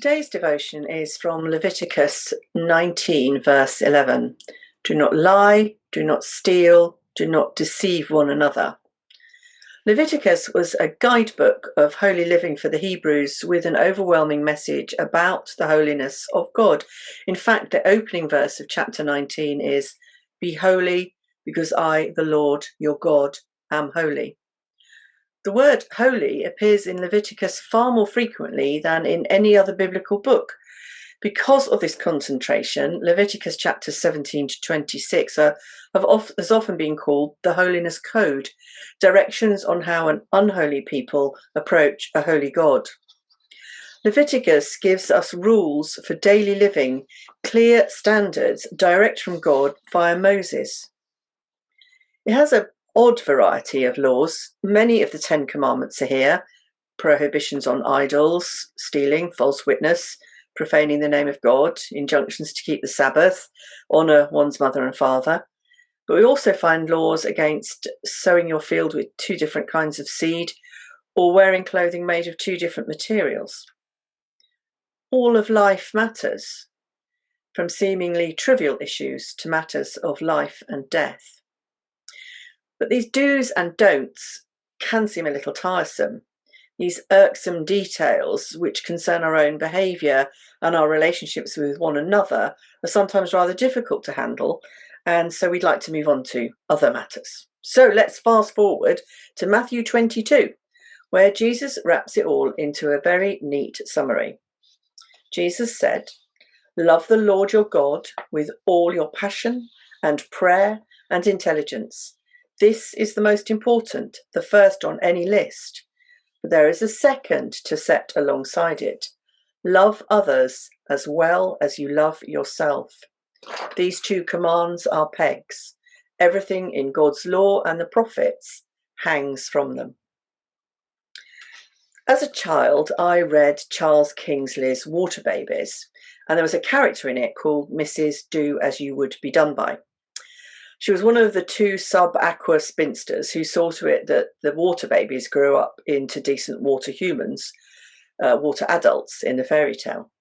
Today's devotion is from Leviticus 19, verse 11. Do not lie, do not steal, do not deceive one another. Leviticus was a guidebook of holy living for the Hebrews with an overwhelming message about the holiness of God. In fact, the opening verse of chapter 19 is, "Be holy, because I, the Lord, your God, am holy." The word holy appears in Leviticus far more frequently than in any other biblical book. Because of this concentration, Leviticus chapters 17 to 26 has often been called the Holiness Code, directions on how an unholy people approach a holy God. Leviticus gives us rules for daily living, clear standards direct from God via Moses. It has an odd variety of laws. Many of the 10 Commandments are here: prohibitions on idols, stealing, false witness, profaning the name of God, injunctions to keep the Sabbath, honour one's mother and father. But we also find laws against sowing your field with 2 different kinds of seed, or wearing clothing made of 2 different materials. All of life matters, from seemingly trivial issues to matters of life and death. But these do's and don'ts can seem a little tiresome. These irksome details, which concern our own behaviour and our relationships with one another, are sometimes rather difficult to handle, and so we'd like to move on to other matters. So let's fast forward to Matthew 22, where Jesus wraps it all into a very neat summary. Jesus said, "Love the Lord your God with all your passion and prayer and intelligence. This is the most important, the first on any list. But there is a second to set alongside it. Love others as well as you love yourself. These 2 commands are pegs. Everything in God's law and the prophets hangs from them." As a child, I read Charles Kingsley's Water Babies, and there was a character in it called Mrs. Do As You Would Be Done By. She was one of the 2 sub-aqua spinsters who saw to it that the water babies grew up into decent water humans, water adults in the fairy tale.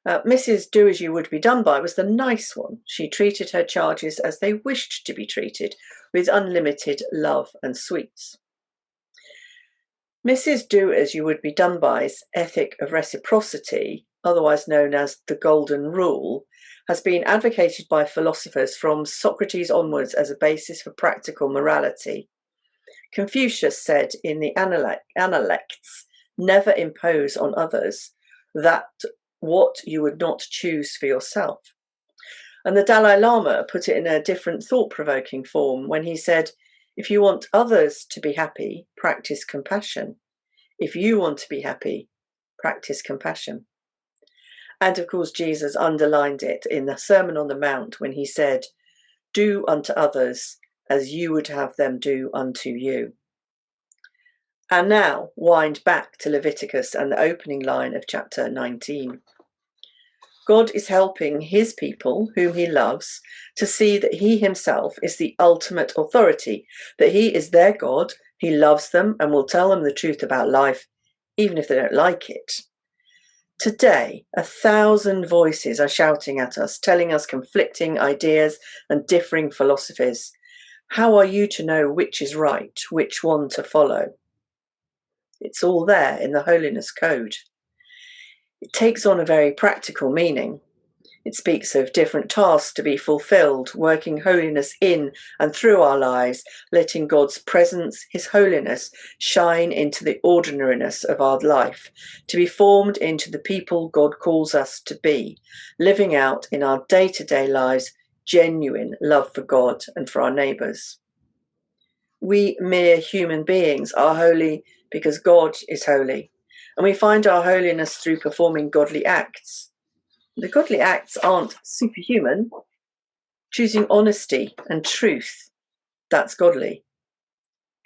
Mrs. Do As You Would Be Done By was the nice one. She treated her charges as they wished to be treated, with unlimited love and sweets. Mrs. Do As You Would Be Done By's ethic of reciprocity, otherwise known as the Golden Rule, has been advocated by philosophers from Socrates onwards as a basis for practical morality. Confucius said in the Analects, "Never impose on others that what you would not choose for yourself." And the Dalai Lama put it in a different thought-provoking form when he said, "If you want others to be happy, practice compassion. If you want to be happy, practice compassion." And of course, Jesus underlined it in the Sermon on the Mount when he said, "Do unto others as you would have them do unto you." And now, wind back to Leviticus and the opening line of chapter 19. God is helping his people, whom he loves, to see that he himself is the ultimate authority, that he is their God, he loves them and will tell them the truth about life, even if they don't like it. Today, 1,000 voices are shouting at us, telling us conflicting ideas and differing philosophies. How are you to know which is right, which one to follow? It's all there in the Holiness Code. It takes on a very practical meaning. It speaks of different tasks to be fulfilled, working holiness in and through our lives, letting God's presence, his holiness, shine into the ordinariness of our life, to be formed into the people God calls us to be, living out in our day-to-day lives genuine love for God and for our neighbours. We mere human beings are holy because God is holy, and we find our holiness through performing godly acts. The godly acts aren't superhuman. Choosing honesty and truth, that's godly.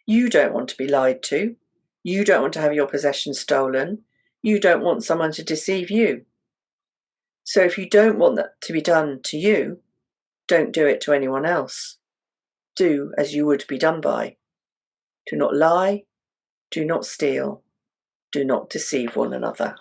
You don't want to be lied to. You don't want to have your possessions stolen. You don't want someone to deceive you. So if you don't want that to be done to you, don't do it to anyone else. Do as you would be done by. Do not lie. Do not steal. Do not deceive one another.